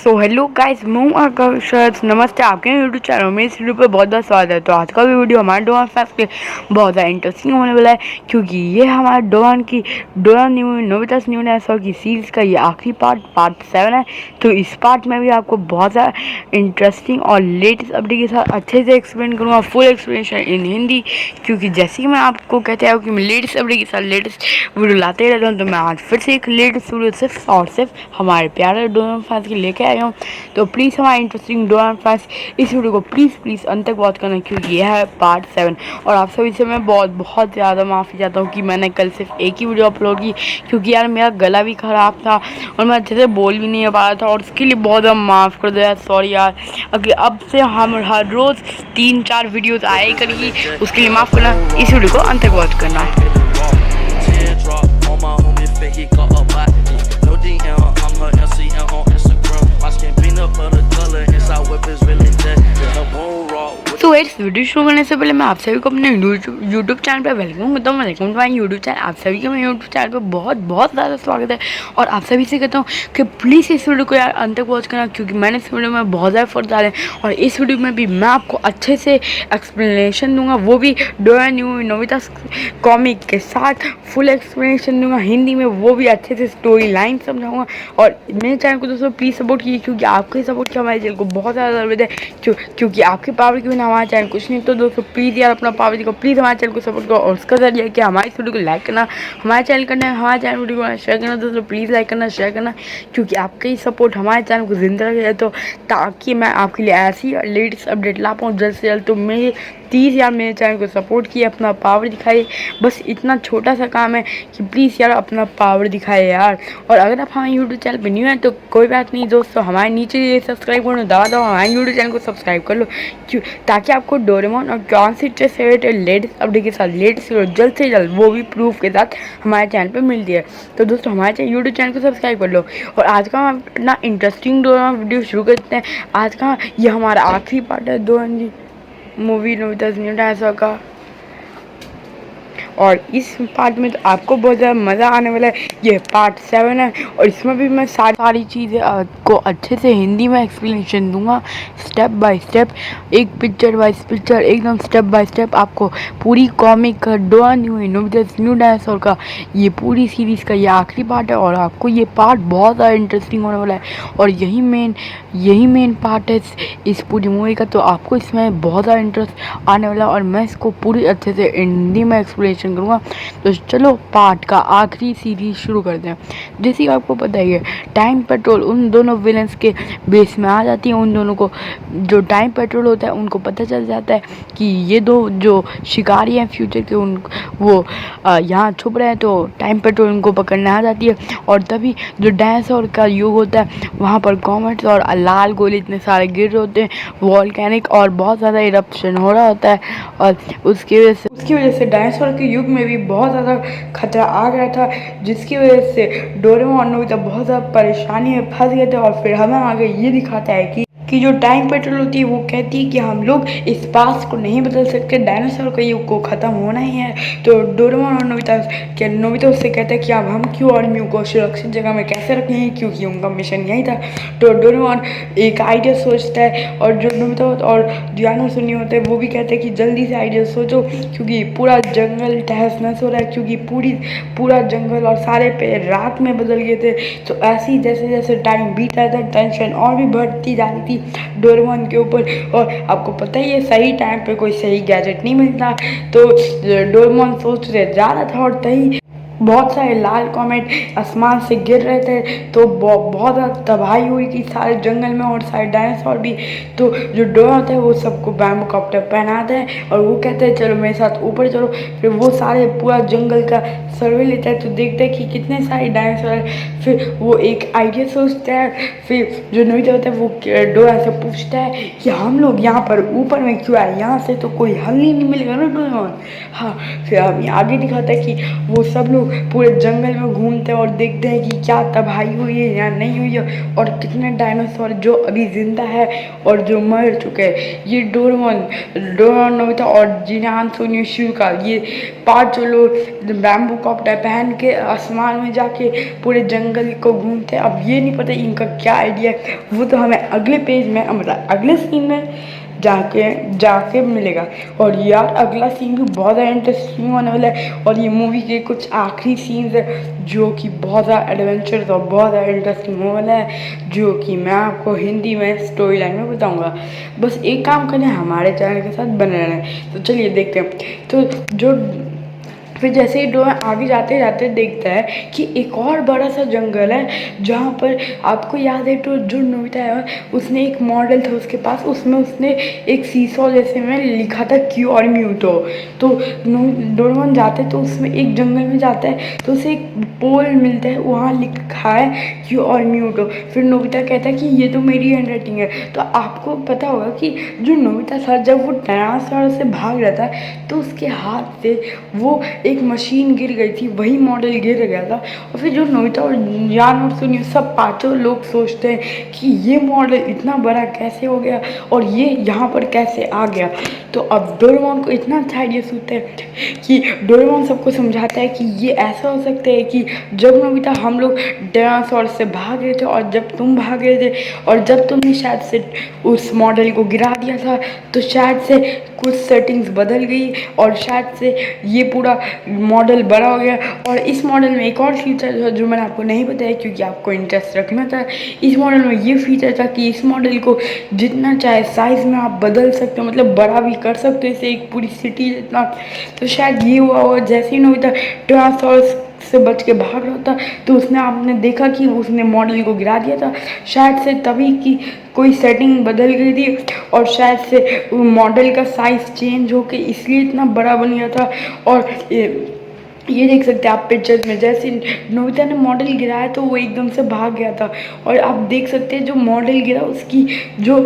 So hello guys, मैं हूं आकाश। नमस्ते, आपके यूट्यूब चैनल में इस वीडियो पर बहुत बहुत स्वागत है। तो आज का भी वीडियो हमारे डोरान फैंस के बहुत ज़्यादा इंटरेस्टिंग होने वाला है, क्योंकि ये हमारे डोरान न्यू नोबितास न्यू डायनासोर की सीरीज़ का ये आखिरी पार्ट 7 है। तो इस पार्ट में भी आपको बहुत ज़्यादा इंटरेस्टिंग और लेटेस्ट अपडेट के साथ अच्छे से एक्सप्लेन करूँगा, फुल एक्सप्लेनेशन इन हिंदी। क्योंकि जैसे कि मैं आपको कहते हैं कि मैं लेटेस्ट अपडेट के साथ लेटेस्ट वीडियो लाते रहता हूँ, तो मैं आज फिर से एक लेटेस्ट वीडियो सिर्फ और सिर्फ हमारे प्यारे डोरान फैंस के लेके आया हूँ। तो प्लीज़ हमारे इंटरेस्टिंग डोरान फैंस इस वीडियो को प्लीज़ अंत तक वॉच करना, क्योंकि यह है पार्ट 7। और आप सभी से मैं बहुत ज़्यादा माफ़ी चाहता हूँ कि मैंने कल सिर्फ एक ही वीडियो अपलोड की, क्योंकि यार मेरा गला भी ख़राब था और मैं अच्छे से बोल भी नहीं पा रहा था, और उसके लिए बहुत ज़्यादा माफ़ कर दो यार, सॉरी यार। अगर अब से हम हर रोज़ 3-4 वीडियोज़ आए करेगी, उसके लिए माफ़ करना। इस वीडियो को अंत तक वॉच करना। तो इस वीडियो शुरू करने से पहले मैं आप सभी को अपने यूट्यूब चैनल पर वेलकम करता हूँ। Welcome to my YouTube channel. आप सभी के मेरे यूट्यूब चैनल पर बहुत ज़्यादा स्वागत है, और आप सभी से कहता हूँ कि प्लीज़ इस वीडियो को यार अंत तक वॉच करना, क्योंकि मैंने इस वीडियो में बहुत ज़्यादा एफर्ट डाले हैं, और इस वीडियो में भी मैं आपको अच्छे से एक्सप्लेनेशन दूंगा, वो भी डोरा न्यू नोबिता कॉमिक के साथ फुल एक्सप्लेनेशन दूंगा हिंदी में, वो भी अच्छे से स्टोरी लाइन समझाऊंगा। और मेरे चैनल को दोस्तों प्लीज़ सपोर्ट कीजिए, क्योंकि आपके सपोर्ट की हमारे चैनल को बहुत ज़्यादा ज़रूरत है, क्योंकि आपके पावर के बिना हमारा चैनल कुछ नहीं। तो दोस्तों प्लीज़ यार अपना पावर दिखाओ, प्लीज़ हमारे चैनल को सपोर्ट करो, और उसका जरिए कि हमारे इस वीडियो को लाइक करना, हमारे चैनल करना, हमारे चैनल वीडियो को शेयर करना। दोस्तों प्लीज़ लाइक करना, शेयर करना, क्योंकि आपका ही सपोर्ट हमारे चैनल को जिंदा रखे, तो ताकि मैं आपके लिए ऐसी लेटेस्ट अपडेट ला पाऊँ जल्द से जल्द। तो मेरे 30 यार मेरे चैनल को सपोर्ट किए, अपना पावर दिखाइए। बस इतना छोटा सा काम है कि प्लीज़ यार अपना पावर दिखाए यार। और अगर आप हमारे यूट्यूब चैनल पर न्यू हैं तो कोई बात नहीं दोस्तों, हमारे नीचे ये सब्सक्राइब करो, दबा दो हमारे यूट्यूब चैनल को सब्सक्राइब कर लो, क्यों ताकि आपको डोरेमोन और कौन सी फेवरेट लेटेस्ट अपडेट के साथ लेटेस्ट जल्द से जल्द वो भी प्रूफ के साथ हमारे चैनल पर मिलती है। तो दोस्तों हमारे यूट्यूब चैनल को सब्सक्राइब कर लो, और आज का हम अपना इंटरेस्टिंग डोरेमोन वीडियो शुरू करते हैं। आज का ये हमारा आखिरी पार्ट है डोरेमोन मूवी नोबितास न्यू डायनासोर का, और इस पार्ट में तो आपको बहुत ज़्यादा मज़ा आने वाला है। ये पार्ट 7 है, और इसमें भी मैं सारी चीज़ें आपको अच्छे से हिंदी में एक्सप्लेनेशन दूंगा, स्टेप बाय स्टेप, एक पिक्चर बाय पिक्चर, एकदम स्टेप बाय स्टेप आपको पूरी कॉमिक का डोरा नोबितास न्यू डायनासोर का ये पूरी सीरीज़ का ये आखिरी पार्ट है, और आपको ये पार्ट बहुत ज़्यादा इंटरेस्टिंग होने वाला है, और यही मेन पार्ट है इस पूरी मूवी का। तो आपको इसमें बहुत ज़्यादा इंटरेस्ट आने वाला है, और मैं इसको पूरी अच्छे से हिंदी में एक्सप्लेनेशन करूँगा। तो चलो पार्ट का आखिरी सीरीज शुरू करते हैं। जैसे कि आपको पता ही है, टाइम पेट्रोल उन दोनों विलन्स के बेस में आ जाती है। उन दोनों को जो टाइम पेट्रोल होता है उनको पता चल जाता है कि ये दो जो शिकारी हैं फ्यूचर के, वो यहाँ छुप रहे हैं, तो टाइम पेट्रोल उनको पकड़ने आ जाती है। और तभी जो डायनासोर का युग होता है, वहाँ पर कॉमेट्स और लाल गोले इतने सारे गिर रहे होते हैं, वॉल्केनिक और बहुत ज़्यादा इरप्शन हो रहा होता है, और उसकी वजह से डायनासोर के युग में भी बहुत ज़्यादा खतरा आ गया था, जिसकी वजह से डोरेमोन और नोबिता बहुत ज़्यादा परेशानी में फंस गए थे। और फिर हमें आगे ये दिखाता है कि जो टाइम पेट्रोल होती है वो कहती है कि हम लोग इस पास्ट को नहीं बदल सकते, डायनासोर का युग को ख़त्म होना ही है। तो डोरेमोन और नोबिता उससे कहता है कि अब हम क्यों आदमियों को सुरक्षित जगह में कैसे रखेंगे, क्योंकि उनका मिशन यही था। तो डोरेमोन एक आइडिया सोचता है, और जो नोबिता और डायनासोर नहीं होते वो भी कहते हैं कि जल्दी से आइडिया सोचो, क्योंकि पूरा जंगल तहस नहस हो रहा है, क्योंकि पूरा जंगल और सारे पेड़ रात में बदल गए थे। तो ऐसे ही जैसे जैसे टाइम बीता था, टेंशन और भी बढ़ती जा रही थी डोरेमोन के ऊपर। और आपको पता ही है, सही टाइम पे कोई सही गैजेट नहीं मिलता, तो डोरेमोन सोच रहे जा रहा था, और तभी बहुत सारे लाल कॉमेट आसमान से गिर रहे थे। तो बहुत ज़्यादा तबाही हुई थी सारे जंगल में, और सारे डायनासोर भी। तो जो डोरा होता है वो सबको बैम्बू कॉप्टर पहनाता है, और वो कहते हैं चलो मेरे साथ ऊपर चलो। फिर वो सारे पूरा जंगल का सर्वे लेता है, तो देखते हैं कि कितने सारे डायनासोर हैं। फिर वो एक आइडिया सोचता है। फिर जो नोबिता होता है वो डोरा से पूछता है कि हम लोग यहाँ पर ऊपर में क्यों आए, यहाँ से तो कोई हल ही नहीं मिलेगा ना डोरेमोन। हाँ, फिर हम आगे दिखाता है कि वो सब लोग पूरे जंगल में घूमते हैं और देखते हैं कि क्या तबाही हुई है या नहीं हुई है, और कितने डायनासोर जो अभी जिंदा है और जो मर चुके हैं। ये डोरेमोन नोबिता और जियान सोनियो शिजुका, ये 5 लोग बैम्बू कॉप्टर पहन के आसमान में जाके पूरे जंगल को घूमते हैं। अब ये नहीं पता इनका क्या आइडिया है, वो तो हमें अगले पेज में, मतलब अगले सीन में जाके मिलेगा। और यार अगला सीन भी बहुत ज़्यादा इंटरेस्टिंग होने वाला है, और ये मूवी के कुछ आखिरी सीन्स है जो कि बहुत ज़्यादा एडवेंचरस और बहुत ज़्यादा इंटरेस्टिंग होने वाला है, जो कि मैं आपको हिंदी में स्टोरी लाइन में बताऊंगा। बस एक काम करना है, हमारे चैनल के साथ बने रहना है। तो चलिए देखते हैं। तो जो फिर जैसे ही डोरा आगे जाते जाते देखता है कि एक और बड़ा सा जंगल है, जहाँ पर आपको याद है तो जो नोबिता है उसने एक मॉडल था उसके पास, उसमें उसने एक सीसॉ जैसे में लिखा था क्यू और म्यूटो। तो डोरेमोन जाते तो उसमें एक जंगल में जाता है तो उसे एक पोल मिलता है, वहाँ लिखा है क्यू और म्यूटो। फिर नोबिता कहता है कि ये तो मेरी हैंड राइटिंग है। तो आपको पता होगा कि जो नोबिता था जब वो डायनासोर से भाग रहा था तो उसके हाथ से वो एक मशीन गिर गई थी, वही मॉडल गिर गया था। और फिर जो नोबिता और जियान और सोनियो सब 5 लोग सोचते हैं कि ये मॉडल इतना बड़ा कैसे हो गया और ये यहाँ पर कैसे आ गया। तो अब डोरेमोन को इतना अच्छा आइडिया सूझता है कि डोरेमोन सबको समझाता है कि ये ऐसा हो सकता है कि जब नोबिता हम लोग डायनासोर से भाग रहे थे और जब तुम भाग रहे थे और जब तुमने शायद से उस मॉडल को गिरा दिया था तो शायद से कुछ सेटिंग्स बदल गई और शायद से ये पूरा मॉडल बड़ा हो गया। और इस मॉडल में एक और फीचर था जो मैंने आपको नहीं बताया क्योंकि आपको इंटरेस्ट रखना था। इस मॉडल में ये फीचर था कि इस मॉडल को जितना चाहे साइज़ में आप बदल सकते हो, मतलब बड़ा भी कर सकते हो, इसे एक पूरी सिटी जितना। तो शायद ये हुआ और जैसे ही नोबिता डायनासोर से बच के भाग रहा था तो उसने आपने देखा कि उसने मॉडल को गिरा दिया था, शायद से तभी की कोई सेटिंग बदल गई थी और शायद से मॉडल का साइज़ चेंज होके इसलिए इतना बड़ा बन गया था। और ये देख सकते हैं आप पिक्चर्स में, जैसे नोबिता ने मॉडल गिराया तो वो एकदम से भाग गया था। और आप देख सकते हैं जो मॉडल गिरा उसकी जो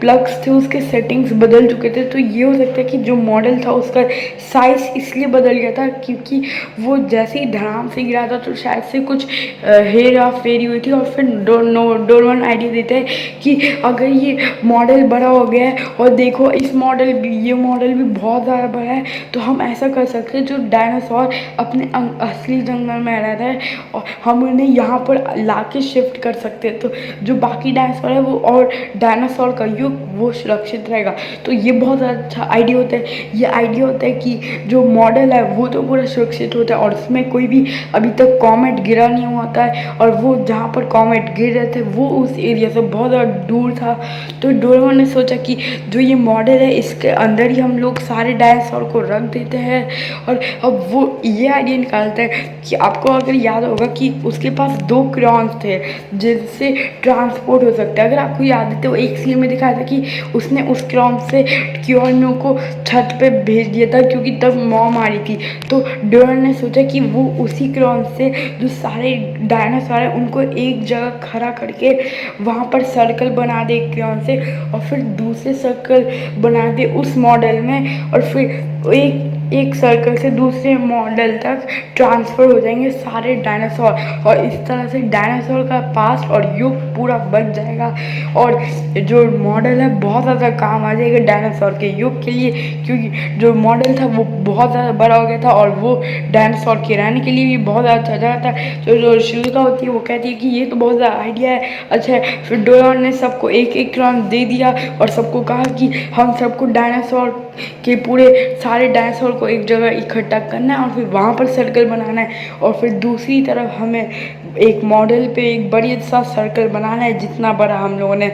प्लग्स थे उसके सेटिंग्स बदल चुके थे। तो ये हो सकता है कि जो मॉडल था उसका साइज़ इसलिए बदल गया था क्योंकि वो जैसे ही धड़ाम से गिरा था तो शायद से कुछ हेरा फेरी हुई थी। और फिर डोरेमोन आइडिया देते हैं कि अगर ये मॉडल बड़ा हो गया है और देखो इस मॉडल भी, ये मॉडल भी बहुत ज़्यादा बड़ा है, तो हम ऐसा कर सकते हैं जो डायनासोर अपने असली जंगल में रहता है और हम उन्हें यहाँ पर ला के शिफ्ट कर सकते हैं, तो जो बाकी डायनासोर है वो और डायनासोर का युग वो सुरक्षित रहेगा। तो ये बहुत अच्छा आइडिया होता है। ये आइडिया होता है कि जो मॉडल है वो तो पूरा सुरक्षित होता है और उसमें कोई भी अभी तक कॉमेट गिरा नहीं हुआ था, और वो जहाँ पर कॉमेट गिर रहे थे वो उस एरिया से बहुत ज़्यादा दूर था। तो डोरेमोन ने सोचा कि जो ये मॉडल है इसके अंदर ही हम लोग सारे डायनासोर को रख देते हैं। और अब वो ये आइडिया निकालता है कि आपको अगर याद होगा कि उसके पास 2 क्रेयॉन्स थे जिनसे ट्रांसपोर्ट हो सकता है। अगर आपको याद है तो एक सीन में दिखाया था कि उसने उस क्रेयॉन से क्योरनो को छत पे भेज दिया था क्योंकि तब मॉम आ रही थी। तो डोरेमोन ने सोचा कि वो उसी क्रेयॉन से जो सारे डायनासोर है उनको एक जगह खड़ा करके वहाँ पर सर्कल बना दे क्रेयॉन से, और फिर दूसरे सर्कल बना दे उस मॉडल में, और फिर एक सर्कल से दूसरे मॉडल तक ट्रांसफ़र हो जाएंगे सारे डायनासोर। और इस तरह से डायनासोर का पास्ट और युग पूरा बच जाएगा और जो मॉडल है बहुत ज़्यादा काम आ जाएगा डायनासोर के युग के लिए, क्योंकि जो मॉडल था वो बहुत ज़्यादा बड़ा हो गया था और वो डायनासोर के रहने के लिए भी बहुत ज़्यादा अच्छा जगह था। तो जो शिजुका होती है वो कहती है कि ये तो बहुत ज़्यादा आइडिया है, अच्छा है। फिर डोरेमोन ने सबको एक एक क्रेयॉन दे दिया और सबको कहा कि हम सबको डायनासोर के पूरे सारे डायनासोर को एक जगह इकट्ठा करना है और फिर वहाँ पर सर्कल बनाना है, और फिर दूसरी तरफ हमें एक मॉडल पे एक बड़ी सा सर्कल बनाना है जितना बड़ा हम लोगों ने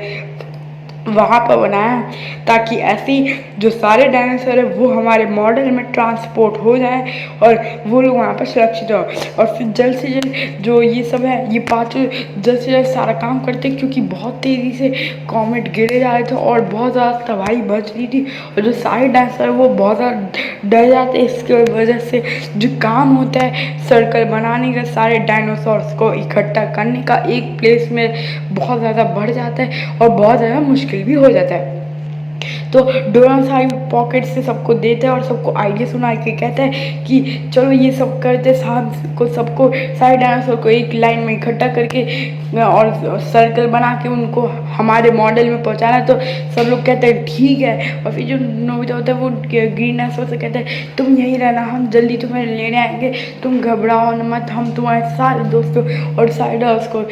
वहाँ पर बनाया, ताकि ऐसी जो सारे डायनासोर है वो हमारे मॉडल में ट्रांसपोर्ट हो जाए और वो लोग वहाँ पर सुरक्षित हो। और फिर जल्द से जल्द जो ये सब है ये 5 जल्द से जल्द सारा काम करते क्योंकि बहुत तेज़ी से कॉमेट गिरे जा रहे थे और बहुत ज़्यादा तबाही बच रही थी, और जो सारे डायनासोर है वो बहुत ज़्यादा डर जाते हैं। इसके वजह से जो काम होता है सर्कल बनाने का, सारे डायनासोर्स को इकट्ठा करने का एक प्लेस में, बहुत ज़्यादा बढ़ जाता है और बहुत ज़्यादा मुश्किल भी हो जाता है। तो डोरेमोन सारी पॉकेट से सबको देता है और सबको आइडिया सुना के कहता है कि चलो ये सब करते, शाम को सबको सारे डायनासोर को एक लाइन में इकट्ठा करके और सर्कल बना के उनको हमारे मॉडल में पहुंचाना। तो सब लोग कहते हैं ठीक है। और फिर जो नोबिता होता है वो ग्रीन डायनासोर से कहता है तुम यहीं रहना, हम जल्दी तुम्हें लेने आएंगे, तुम घबराओ न मत, हम तुम्हारे सारे दोस्तों और सारे को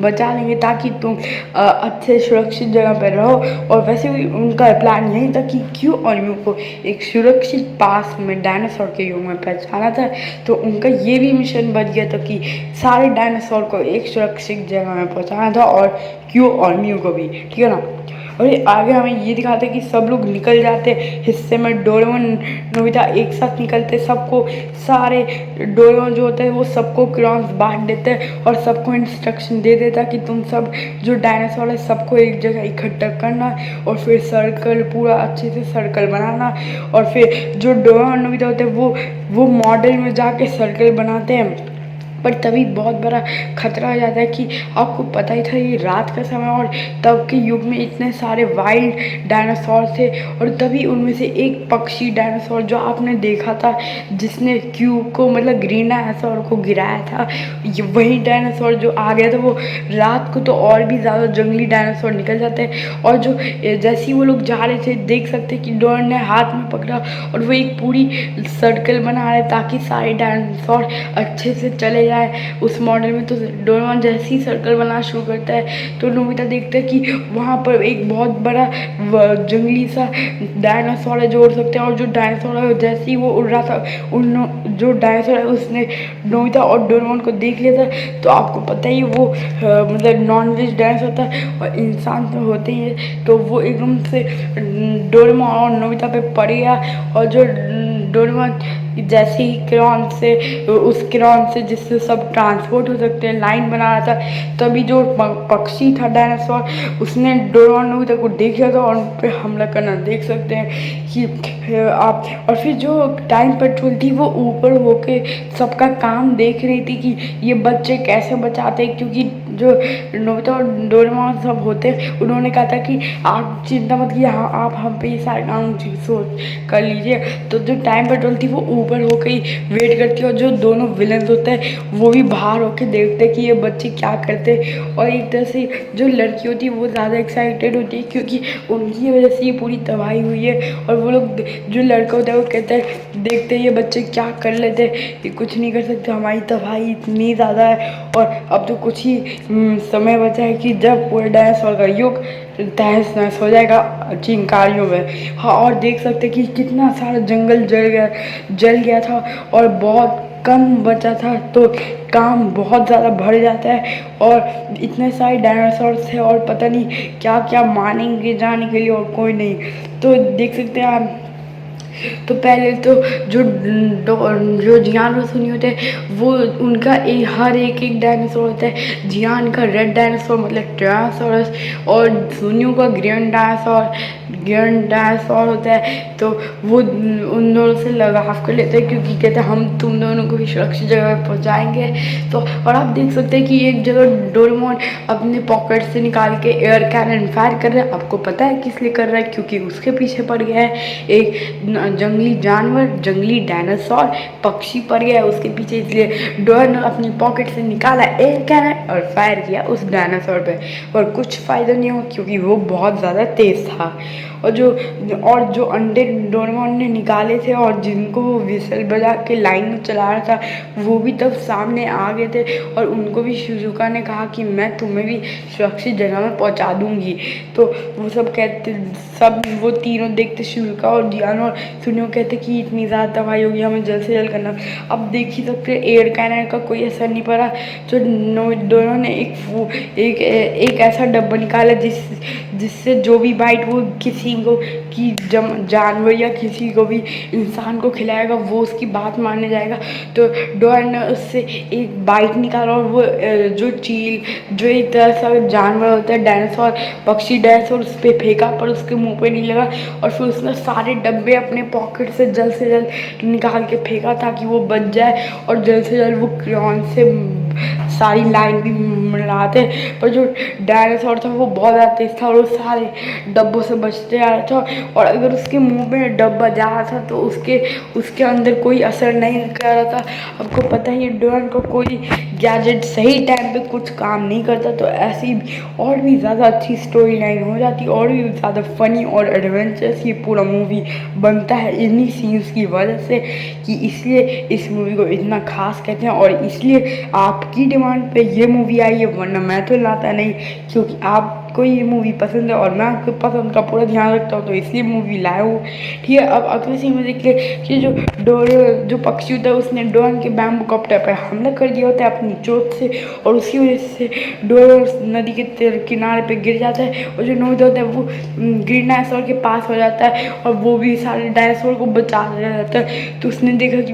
बचा लेंगे ताकि तुम अच्छे सुरक्षित जगह पर रहो। और वैसे भी उनका प्लान यही था कि क्यू और म्यू को एक सुरक्षित पास में डायनासोर के युग में पहुंचाना था। तो उनका ये भी मिशन बच गया था कि सारे डायनासोर को एक सुरक्षित जगह में पहुंचाना था और क्यू और म्यू को भी, ठीक है ना। और आगे हमें ये दिखाते हैं कि सब लोग निकल जाते हिस्से में, डोरेमोन नोबिता एक साथ निकलते, सबको सारे डोरेमोन जो होते हैं वो सबको क्रेयॉन्स बांट देते हैं और सबको इंस्ट्रक्शन दे देता कि तुम सब जो डायनासोर है सबको एक जगह इकट्ठा करना और फिर सर्कल पूरा अच्छे से सर्कल बनाना। और फिर जो डोरेमोन नोबिता होते हैं वो मॉडल में जाके सर्कल बनाते हैं। पर तभी बहुत बड़ा खतरा आ जाता है कि आपको पता ही था ये रात का समय और तब के युग में इतने सारे वाइल्ड डायनासोर थे। और तभी उनमें से एक पक्षी डायनासोर जो आपने देखा था जिसने क्यू को मतलब ग्रीन डायनासोर को गिराया था, वही डायनासोर जो आ गया था वो रात को तो और भी ज़्यादा जंगली डायनासोर निकल जाते हैं। और जो जैसे ही वो लोग जा रहे थे देख सकते कि डोरेमोन ने हाथ में पकड़ा और वो एक पूरी सर्कल बना रहे ताकि सारे डायनासोर अच्छे से चले जाए उस मॉडल में। तो डोरेमोन जैसे ही सर्कल बनाना शुरू करता है तो नोबिता देखता है कि वहाँ पर एक बहुत बड़ा जंगली सा डायनासोर है जो उड़ सकता है। और जो डायनासोर है जैसे ही वो उड़ रहा था जो डायनासोर है उसने नोबिता और डोरेमोन को देख लिया था। तो आपको पता ही वो मतलब नॉन वेज डायनासोर होता है और इंसान तो होते ही है। तो वो एकदम से डोरेमोन और नोबिता पे पड़ गया और जो डोरेमोन जैसे ही क्रेयॉन से उस क्रेयॉन से जिससे सब ट्रांसपोर्ट हो सकते हैं लाइन बना रहा था, तभी जो पक्षी था डायनासोर उसने डोरेमोन नोबिता को देख लिया था और उन पर हमला करना देख सकते हैं कि आप। और फिर जो टाइम पेट्रोल थी वो ऊपर होके सबका काम देख रही थी कि ये बच्चे कैसे बचाते हैं, क्योंकि जो नोबिता और डोरेमोन सब होते हैं उन्होंने कहा था कि आप चिंता मत कीजिए, हाँ आप हम पे ये सारे काम सोच कर लीजिए। तो जो टाइम पेट्रोल थी वो ऊपर होकर ही वेट करती है और जो दोनों विलन होते हैं वो भी बाहर होकर देखते हैं कि ये बच्चे क्या करते हैं। और एक तरह से जो लड़की होती है वो ज़्यादा एक्साइटेड होती है क्योंकि उनकी वजह से ये पूरी तबाही हुई है। और वो लोग जो लड़का होता है वो कहता है देखते हैं ये बच्चे क्या कर लेते, ये कुछ नहीं कर सकते, हमारी तबाही इतनी ज़्यादा है और अब तो कुछ ही समय बचा है कि जब पूरे डायनासोर का युग तहस नहस हो जाएगा चिंगारियों में। हाँ, और देख सकते कि कितना सारा जंगल जल गया था और बहुत कम बचा था। तो काम बहुत ज़्यादा बढ़ जाता है और इतने सारे डायनासोर थे और पता नहीं क्या क्या मानेंगे जाने के लिए और कोई नहीं। तो देख सकते हैं आप। तो पहले तो जो जियान और सुनी होते हैं वो उनका हर एक डायनासोर होता है। जियान का रेड डायनासोर मतलब ट्रांसोरस और सुनियो का ग्रीन डायनासोर होता है। तो वो उन दोनों से लगाव कर लेते हैं क्योंकि कहते हैं हम तुम दोनों को भी सुरक्षित जगह पर पहुँचाएँगे। तो और आप देख सकते हैं कि एक जगह डोरेमोन अपने पॉकेट से निकाल के एयर कैनन फायर कर रहा है। आपको पता है किस लिए कर रहा है? क्योंकि उसके पीछे पड़ गया है एक जंगली जानवर, जंगली डायनासोर पक्षी पड़ गया है उसके पीछे, इसलिए डोरेमोन अपनी पॉकेट से निकाला एयर कैनन और फायर किया उस डायनासोर पे। पर कुछ फ़ायदा नहीं हुआ क्योंकि वो बहुत ज़्यादा तेज़ था। और जो अंडे डोरेमोन ने निकाले थे और जिनको वो विसल बजा के लाइन में चला रहा था वो भी तब सामने आ गए थे और उनको भी शिजुका ने कहा कि मैं तुम्हें भी सुरक्षित जगह में पहुंचा दूंगी। तो वो सब वो तीनों देखते, शिजुका और जियान और सुनियो कहते कि इतनी ज़्यादा तबाही होगी, हमें जल्द से जल्द करना। अब देख ही सकते एयर कैनन का कोई असर नहीं पड़ा। जो दोनों ने एक ऐसा डब्बा निकाला जिससे जो भी बाइट वो किसी को कि जानवर या किसी को भी इंसान को खिलाएगा वो उसकी बात मानने जाएगा। तो डोरेमोन ने उससे एक बाइट निकाला और वो जो चील जो एक तरह सा जानवर होता है डायनासोर पक्षी डायनासोर उस पर फेंका पर उसके मुंह पे नहीं लगा। और फिर उसने सारे डब्बे अपने पॉकेट से जल्द निकाल के फेंका ताकि वो बच जाए और जल्द से जल्द वो क्रेयॉन से सारी लाइन भी मिलाते, पर जो डायनासोर था वो बहुत ज़्यादा तेज था और वो सारे डब्बों से बचते आ रहा था। और अगर उसके मुंह में डब्बा जा रहा था तो उसके अंदर कोई असर नहीं कर रहा था। आपको पता ही है डोरेमोन को कोई गैजेट सही टाइम पे कुछ काम नहीं करता, तो ऐसी और भी ज़्यादा अच्छी स्टोरी लाइन हो जाती, और भी ज़्यादा फनी और एडवेंचरस ये पूरा मूवी बनता है इन्हीं सीन्स की वजह से, कि इसलिए इस मूवी को इतना खास कहते हैं और इसलिए आपकी डिमांड पे ये मूवी आई है, वरना मैं तो लाता नहीं, क्योंकि आपको ये मूवी पसंद है और मैं आपके पसंद का पूरा ध्यान रखता हूँ, तो इसलिए मूवी लाया हूँ। ठीक है, अब अगले सीन में देखिए कि जो पक्षी होता है उसने डोरेमोन के बैम्बू कॉप्टर पर हमला कर दिया होता है अपनी चोट से, और उसकी वजह से डोरेमोन नदी के किनारे पे गिर जाता है, और जो नोबिता होता है वो ग्रीन डायनासोर के पास हो जाता है और वो भी सारे डायनासोर को बचा जाता है। तो उसने देखा कि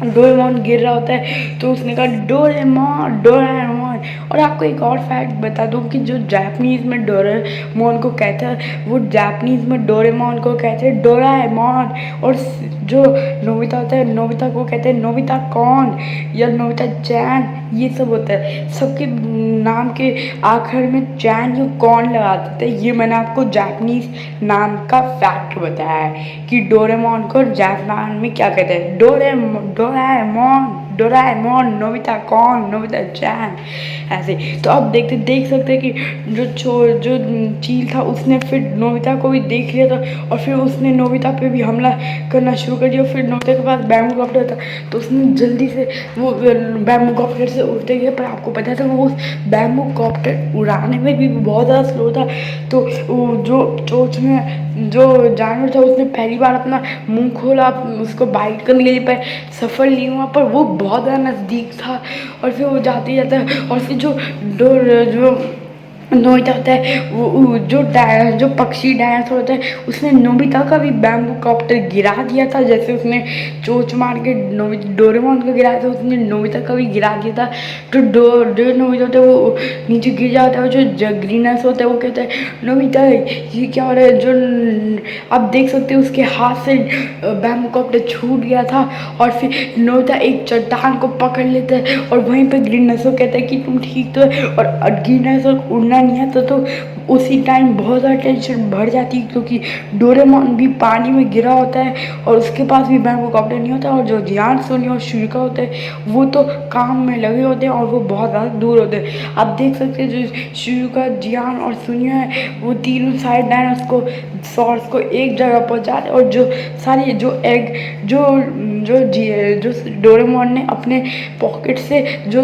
डोरेमोन गिर रहा होता है, तो उसने कहा डोरेमोन डोरेमोन। और आपको एक और फैक्ट बता दूं कि जो जापानीज़ में डोरेमोन को कहते हैं, वो जापानीज़ में डोरेमोन को कहते हैं डोराएमोन, और जो नोबिता होता है नोबिता को कहते हैं नोबिता कौन या नोबिता चैन, ये सब होता है। सबके नाम के आखिर में चैन या कौन लगा देते हैं। ये मैंने आपको जापानीज़ नाम का फैक्ट बताया है कि डोरेमोन को जापान में क्या कहते हैं, डोराएमोन डोराएमोन, नोबिता कौन, नोबिता चैन, ऐसे। तो अब देख सकते हैं कि जो चील था उसने फिर नोबिता को भी देख लिया था, और फिर उसने नोबिता पे भी हमला करना शुरू कर दिया। फिर नोबिता के पास बैम्बू कॉप्टर था, तो उसने जल्दी से वो बैम्बू कॉप्टर से उड़ते गए, पर आपको पता था वो उस बैम्बू कॉप्टर उड़ाने में भी बहुत ज़्यादा स्लो था। तो जो चोंच में जो जानवर था उसने पहली बार अपना मुंह खोला उसको बाइट करने के लिए, पर सफल नहीं हुआ, पर वो बहुत ज़्यादा नज़दीक था। और फिर वो जाते ही जाता है, और फिर जो नोबिता होता है वो जो पक्षी डायनासोर होता है उसने नोबिता का भी बैम्बू कॉप्टर गिरा दिया था। जैसे उसने चोंच मार के डोरेमोन को गिराया था, उसने नोबिता का भी गिरा दिया था। तो जो नोबिता होता है वो नीचे गिर जाता है, जो ग्रीनस होता है वो कहता है नोबिता ये क्या हो रहा है। जो आप देख सकते हो उसके हाथ से बैम्बू कॉप्टर छूट गया था, और फिर नोबिता एक चट्टान को पकड़ लेता है, और वहीं पर ग्रीनस कहता है कि तुम ठीक तो है। और ग्रीनस उड़ना नहीं आता, तो उसी टाइम बहुत ज़्यादा टेंशन बढ़ जाती है, क्योंकि डोरेमोन भी पानी में गिरा होता है और उसके पास भी बैम्बू कॉप्टर नहीं होता, और जो जियान, सोनी और शिजुका होते हैं वो तो काम में लगे होते हैं और वो बहुत ज़्यादा दूर होते हैं। आप देख सकते हैं जो शिजुका, जियान और सोनिया है वो तीनों साइड डायनासोर्स को एक जगह पहुँचाते, और जो सारी जो एग जो डोरेमोन ने अपने पॉकेट से जो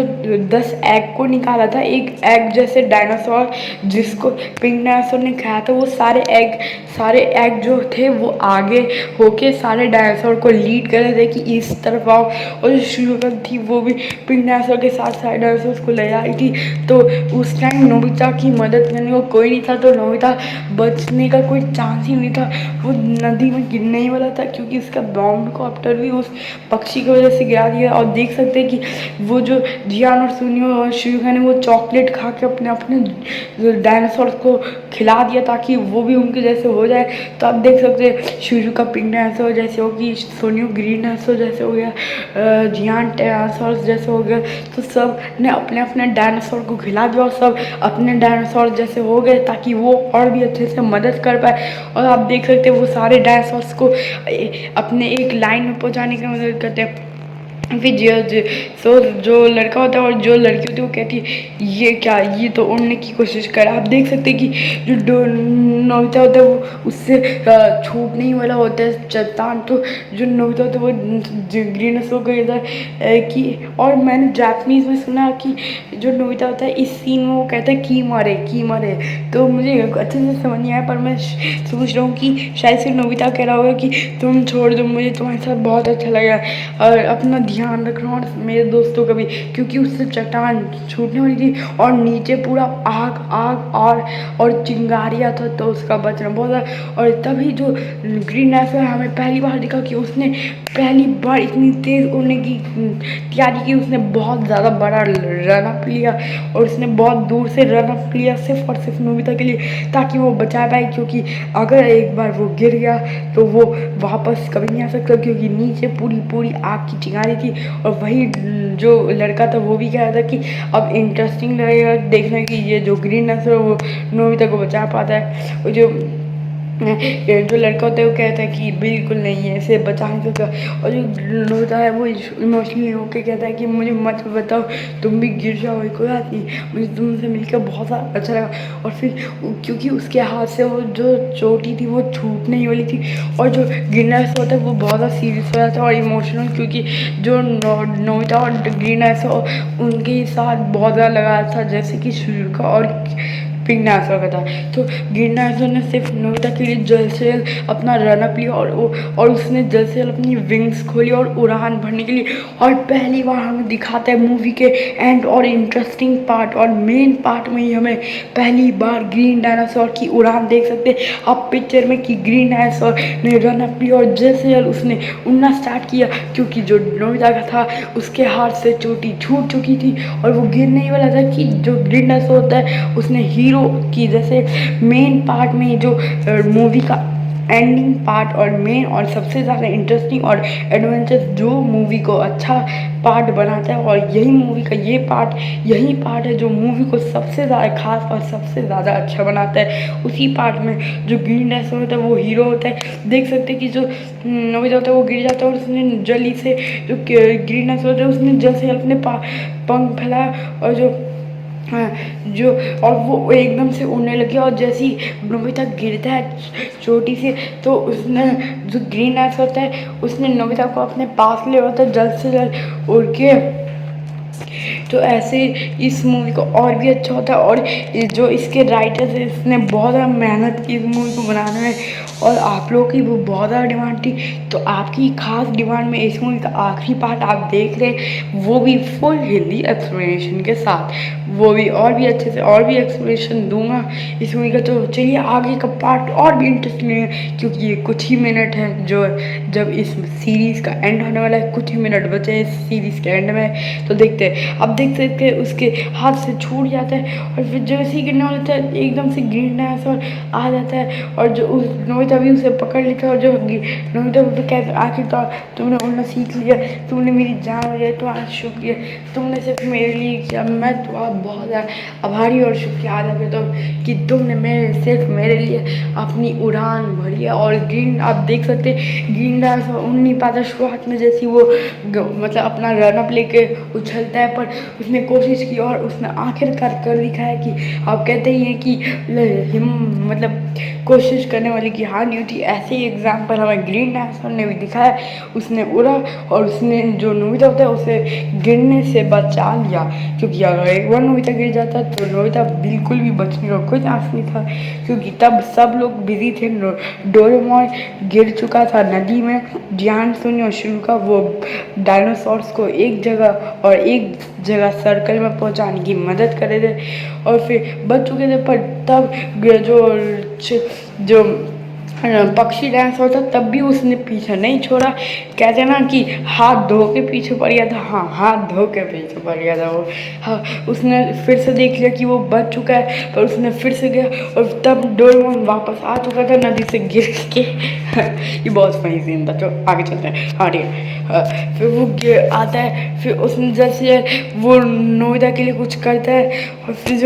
10 एग को निकाला था, एक एग जैसे डायनासोर जिसको पिंक डायनासोर ने खाया था, वो सारे एग जो थे वो आगे होके सारे डायनासोर को लीड कर रहे थे कि इस तरफ आओ। और जो शुरुआत थी वो भी पिंक डायनासोर के साथ सारे डायनासोर को ले आई थी। तो उस टाइम नोबिता की मदद करने को कोई नहीं था, तो नोबिता बचने का कोई चांस ही नहीं था, वो नदी में गिरने ही वाला था, क्योंकि उसका बॉम्ब कॉप्टर भी उस पक्षी की वजह से गिरा दिया। और देख सकते हैं कि वो जो जियान और सुनियो और शिजुका ने वो चॉकलेट खा के अपने डायनासोर को खिला दिया ताकि वो भी उनके जैसे हो जाए। तो आप देख सकते हैं शिजुका पिंक डायनासोर जैसे होगी, सोनियो ग्रीन डायनासोर जैसे हो गया, जियान डायनासोर जैसे हो गया। तो सब ने अपने अपने डायनासोर को खिला दिया और सब अपने डायनासोर जैसे हो गए, ताकि वो और भी अच्छे से मदद कर पाए। और आप देख सकते हैं वो सारे डायनासोर्स को अपने एक लाइन में पहुंचाने की मदद करते हैं। फिर जो लड़का होता है और जो लड़की होती है वो कहती है ये क्या, ये तो उड़ने की कोशिश कर। आप देख सकते हैं कि जो नोबिता होता है वो उससे छूटने ही वाला होता है चट्टान। तो जो नोबिता होता है वो ग्रीनस हो गया था कि, और मैंने जापानीज़ में सुना कि जो नोबिता होता है इस सीन में वो कहता है की मरे। तो मुझे अच्छे से समझ नहीं आया, पर मैं सोच रहा हूँ कि शायद से नोबिता कह रहा होगा कि तुम छोड़ दो मुझे, तुम्हारे साथ बहुत अच्छा लगा, और अपना ध्यान रखना और मेरे दोस्तों का भी, क्योंकि उससे चट्टान छूटने वाली थी और नीचे पूरा आग और चिंगारियाँ था, तो उसका बचना बहुत। और तभी जो ग्रीन डायनासोर हमें पहली बार दिखा कि उसने पहली बार इतनी तेज़ उड़ने की तैयारी की, उसने बहुत ज़्यादा बड़ा रन अप लिया और उसने बहुत दूर से रन अप लिया सिर्फ और सिर्फ नोबिता के लिए, ताकि वो बचा पाए। क्योंकि अगर एक बार वो गिर गया तो वो वापस कभी नहीं आ सकता, क्योंकि नीचे पूरी आग की चिंगारी थी, और वही जो लड़का था वो भी कह रहा था कि अब इंटरेस्टिंग लगेगा देखने की ये जो ग्रीन डायनासोर वो नोबिता को बचा पाता है। और जो लड़का होता है वो कहता है कि बिल्कुल नहीं है, इसे बचा नहीं सकता। और जो नोबिता है वो इमोशनली होकर कहता है कि मुझे मत बताओ, तुम भी गिर जाओ, कोई बात नहीं, मुझे तुमसे मिलकर बहुत ज़्यादा अच्छा लगा। और फिर क्योंकि उसके हाथ से वो जो चोटी थी वो छूटने वाली थी, और जो गिरनार होता है वो बहुत ज़्यादा सीरियस हो जाता है और इमोशनल, क्योंकि जो नोबिता और गिरनार उनके साथ बहुत ज़्यादा लगा था, जैसे कि शिजुका और पिंक डांसर का था। तो ग्रीन डांसर ने सिर्फ नोबिता के लिए जल्द से जल्द अपना रनअप लिया, और उसने जल्द से जल्द अपनी विंग्स खोली और उड़ान भरने के लिए। और पहली बार हमें दिखाता है मूवी के एंड और इंटरेस्टिंग पार्ट और मेन पार्ट में ही हमें पहली बार ग्रीन डायनासोर की उड़ान देख सकते हैं आप पिक्चर में, कि ग्रीन डायनासोर ने रनअप लिया और जल्द से जल्द उसने उड़ना स्टार्ट किया, क्योंकि जो नोबिता का था उसके हाथ से चोटी छूट चुकी थी और वो गिरने ही वाला था। कि जो ग्रीन डायनासोर होता है उसने हीरो की जैसे मेन पार्ट में जो मूवी का एंडिंग पार्ट और मेन और सबसे ज़्यादा इंटरेस्टिंग और एडवेंचर जो मूवी को अच्छा पार्ट बनाता है, और यही मूवी का यही पार्ट है जो मूवी को सबसे ज़्यादा खास और सबसे ज़्यादा अच्छा बनाता है। उसी पार्ट में जो ग्रीन डायनासोर होता है वो हीरो होता है। देख सकते हैं कि जो नोबिता होता है वो गिर जाता है और उसने जल्दी से जो ग्रीन डायनासोर होता है उसने जल्द से अपने पंख फैलाया, और जो और वो एकदम से उड़ने लगी। और जैसे ही नोबिता गिरता है चोटी से, तो उसने जो ग्रीन डायनासोर होता है उसने नोबिता को अपने पास ले होता है जल्द से जल्द उड़ के। तो ऐसे इस मूवी को और भी अच्छा होता है, और जो इसके राइटर्स हैं इसने बहुत ज़्यादा मेहनत की इस मूवी को बनाने में, और आप लोगों की वो बहुत ज़्यादा डिमांड थी। तो आपकी खास डिमांड में इस मूवी का आखिरी पार्ट आप देख रहे हैं, वो भी फुल हिंदी एक्सप्लेनेशन के साथ, वो भी और भी अच्छे से और भी एक्सप्लेनेशन दूंगा इस मूवी का। तो चलिए आगे का पार्ट और भी इंटरेस्टिंग है, क्योंकि ये कुछ ही मिनट है जो जब इस सीरीज़ का एंड होने वाला है, कुछ ही मिनट बचे हैं इस सीरीज़ के एंड में। तो देखते हैं, अब देख सकते हैं उसके हाथ से छूट जाता है, और फिर जैसे ही गिरने वाला होता है एकदम से ग्रीन डायनासोर आ जाता है, और जो उस नोबिता भी उसे पकड़ लेता है। और जो नोबिता तो कहते आखिर तो तुमने उड़ना सीख लिया, तुमने मेरी जान लिया, तुम्हारा शुक्रिया, तुमने सिर्फ मेरे लिए किया, मैं तुम्हारा बहुत ज़्यादा आभारी और शुक्रिया अदा करता हूँ कि तुमने सिर्फ मेरे लिए अपनी उड़ान भरी है। और ग्रीन आप देख सकते हैं ग्रीन डायनासोर उड़ नहीं पाता शुरुआत में, जैसी वो मतलब अपना रनअप लेके उछलता है, पर उसने कोशिश की और उसने आखिरकार कर दिखाया। कि आप कहते ही हैं कि मतलब कोशिश करने वाले की हार नहीं होती, ऐसे ही एग्जाम्पल हमें ग्रीन डायनासोर ने भी दिखाया। उसने उड़ा और उसने जो नोबिता होता है उसे गिरने से बचा लिया, क्योंकि अगर एक बार नोबिता गिर जाता तो नोबिता बिल्कुल भी बचने का कोई चांस नहीं था, क्योंकि तब सब लोग बिजी थे। डोरेमोन गिर चुका था नदी में, ध्यान सुनिए और शुरू का वो डायनासोर्स को एक जगह सर्कल में पहुंचाने की मदद कर रहे थे और फिर बच चुके थे। पर तब जो पक्षी डांस होता तब भी उसने पीछे नहीं छोड़ा। कहते ना कि हाथ धो के पीछे पड़ गया था, हाँ हाथ धो के पीछे पड़ गया था वो। हाँ, उसने फिर से देख लिया कि वो बच चुका है, पर उसने फिर से गया और तब डोरेमोन वापस आ चुका था नदी से गिर के। ये बहुत फनी सीन था। तो आगे चलते हैं। हाँ ठीक है। फिर वो आता है, फिर उसने जैसे वो नोबिता के लिए कुछ करता है, और फिर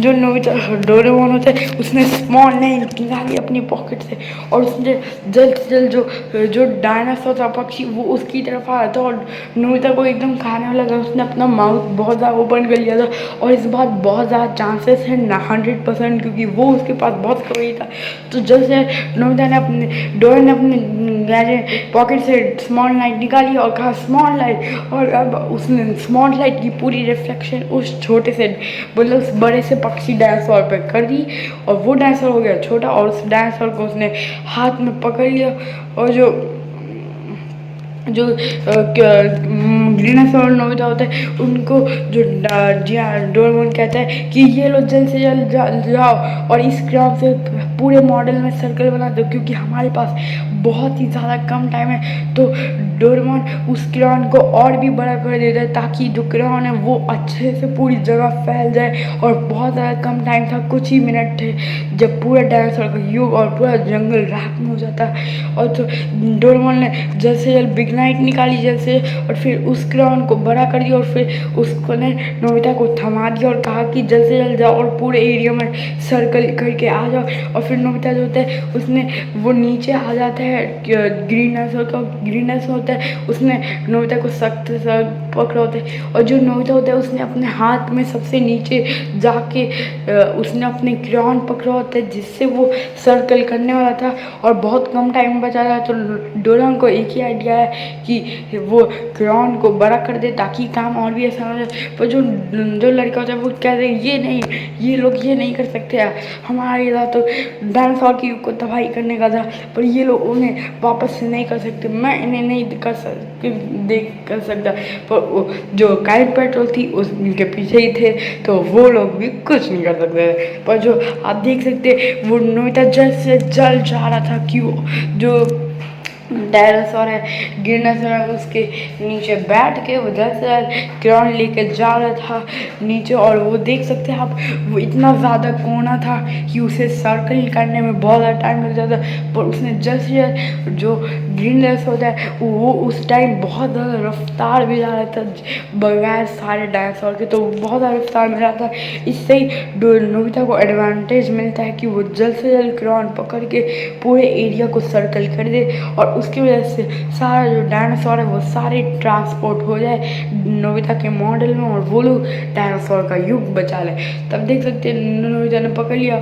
जो नोबिता डोरेमोन होता है उसने स्मॉल नेल निकाली अपनी पॉकेट से, और उसने जल्द से जल्द जो डायनासोर था पक्षी वो उसकी तरफ आ रहा था और नोबिता को एकदम खाने लगा। उसने अपना माउथ बहुत ज़्यादा ओपन कर लिया था, और इस बात बहुत ज़्यादा चांसेस है ना 100%, क्योंकि वो उसके पास बहुत कमी था। तो जल्द से नोबिता ने डोरेमोन ने अपने पॉकेट से स्मॉल लाइट निकाली और कहा स्मॉल लाइट, और अब उसने स्मॉल लाइट की पूरी रिफ्लेक्शन उस छोटे से मतलब उस बड़े से पक्षी डायनासोर पे कर दी, और वो डायनासोर हो गया छोटा, और उस डायनासोर को उसने हाथ में पकड़ लिया। और जो ग्रीनासोर और नोबिता होता है उनको जो डोरेमोन कहता है कि ये लोग जल्द से जल्द जाओ और इस ग्राउंड से पूरे मॉडल में सर्कल बना दो, क्योंकि हमारे पास बहुत ही ज़्यादा कम टाइम है, तो डोरेमोन उस क्रेयॉन को और भी बड़ा कर देता है ताकि जो क्रेयॉन है वो अच्छे से पूरी जगह फैल जाए। और बहुत ज़्यादा कम टाइम था, कुछ ही मिनट थे, जब पूरा डायनासोर का युग और पूरा जंगल राख में हो जाता है। और तो डोरेमोन ने जल्द से जल्द बिग नाइट निकाली जल्द से, और फिर उस क्रेयॉन को बड़ा कर दिया, और फिर उसको ने नोबिता को थमा दिया और कहा कि जल्द से जल्द जाओ और पूरे एरिया में सर्कल करके आ जाओ। और फिर नोबिता जो होता है उसने वो नीचे आ जाता है ग्रीन डायनासोर का, ग्रीन डायनासोर होता है उसने नोबिता को सख्त से पकड़ा होता है। और जो नोबिता होता है उसने अपने हाथ में सबसे नीचे जाके उसने अपने क्रेयॉन पकड़ा होता है जिससे वो सर्कल करने वाला था और बहुत कम टाइम बचा था। तो डोरेमोन को एक ही आइडिया है कि वो क्रेयॉन को बड़ा कर दे ताकि काम और भी आसान हो जाए। पर जो जो लड़का होता है वो कहते हैं ये नहीं, ये लोग ये नहीं कर सकते यार, हमारा इरादा तो डायनासोर की युग को तबाही करने का था, पर ये लोग उन्हें वापस से नहीं कर सकते, मैं इन्हें नहीं कर सकता। पर जो काइट पेट्रोल थी उनके पीछे ही थे, तो वो लोग भी कुछ नहीं कर सकते। पर जो आप देख सकते वो नोबिता जल्द से जल्द जा रहा था, क्यों जो डायनासोर है गिरनासोर है उसके नीचे बैठ के वो जैसे क्रेयॉन लेके जा रहा था नीचे। और वो देख सकते हैं आप, वो इतना ज़्यादा कोना था कि उसे सर्कल करने में बहुत ज़्यादा टाइम लग जाता, पर उसने जैसे जो ग्रीन डायनासोर होता है वो उस टाइम बहुत ज़्यादा रफ्तार में जा रहा था बगैर सारे डायनासोर के, तो बहुत ज़्यादा रफ्तार में रहा था। इससे ही नोबिता को एडवांटेज मिलता है कि वो जल्द से जल्द क्रेयॉन पकड़ के पूरे एरिया को सर्कल कर दे, और उसकी वजह से सारा जो डायनासोर है वो सारे ट्रांसपोर्ट हो जाए नोबिता के मॉडल में, और वो लोग डायनासोर का युग बचा ले। तब देख सकते हैं नोबिता ने पकड़ लिया,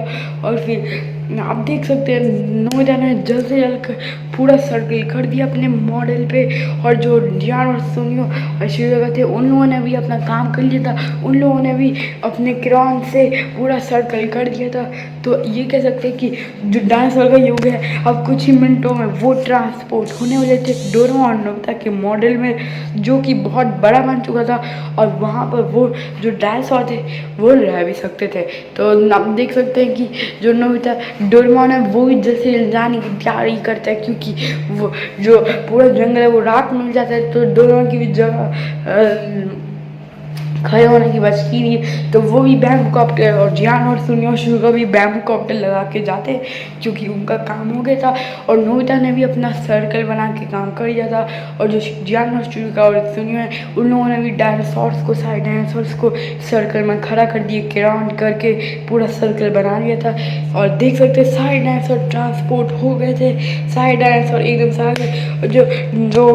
और फिर आप देख सकते हैं नोबिता ने जल्द से जल्द पूरा सर्कल कर दिया अपने मॉडल पे। और जो जियान और सुनियो और शिजुका थे उन लोगों ने भी अपना काम कर लिया था, उन लोगों ने भी अपने क्रेयॉन से पूरा सर्कल कर दिया था। तो ये कह सकते हैं कि जो डायनासोर का युग है अब कुछ ही मिनटों में वो ट्रांसपोर्ट होने वाले थे डोरेमोन और नोबिता के मॉडल में, जो कि बहुत बड़ा बन चुका था, और वहाँ पर वो जो डायनासोर थे वो रह भी सकते थे। तो आप देख सकते हैं कि जो नोबिता डोरेमोन है वो भी जैसे जाने की तैयारी करता है, क्योंकि वो जो पूरा जंगल है वो रात मिल जाता है, तो डोरेमोन की भी जगह खड़े होने की बचती नहीं है, तो वो भी बैम्बू कॉप्टर और जियान और सुनियो शुगा भी बैम्बू कॉप्टर लगा के जाते हैं क्योंकि उनका काम हो गया था। और नोबिता ने भी अपना सर्कल बना के काम कर दिया था, और जो जियान और शुगा और सुनियो है उन लोगों ने भी डायनासोर्स को सारे डायनासोर्स को सर्कल में खड़ा कर दिए, क्राउन करके पूरा सर्कल बना दिया था। और देख सकते हैं सारे डायनासोर ट्रांसपोर्ट हो गए थे, सारे डायनासोर एकदम सारे जो जो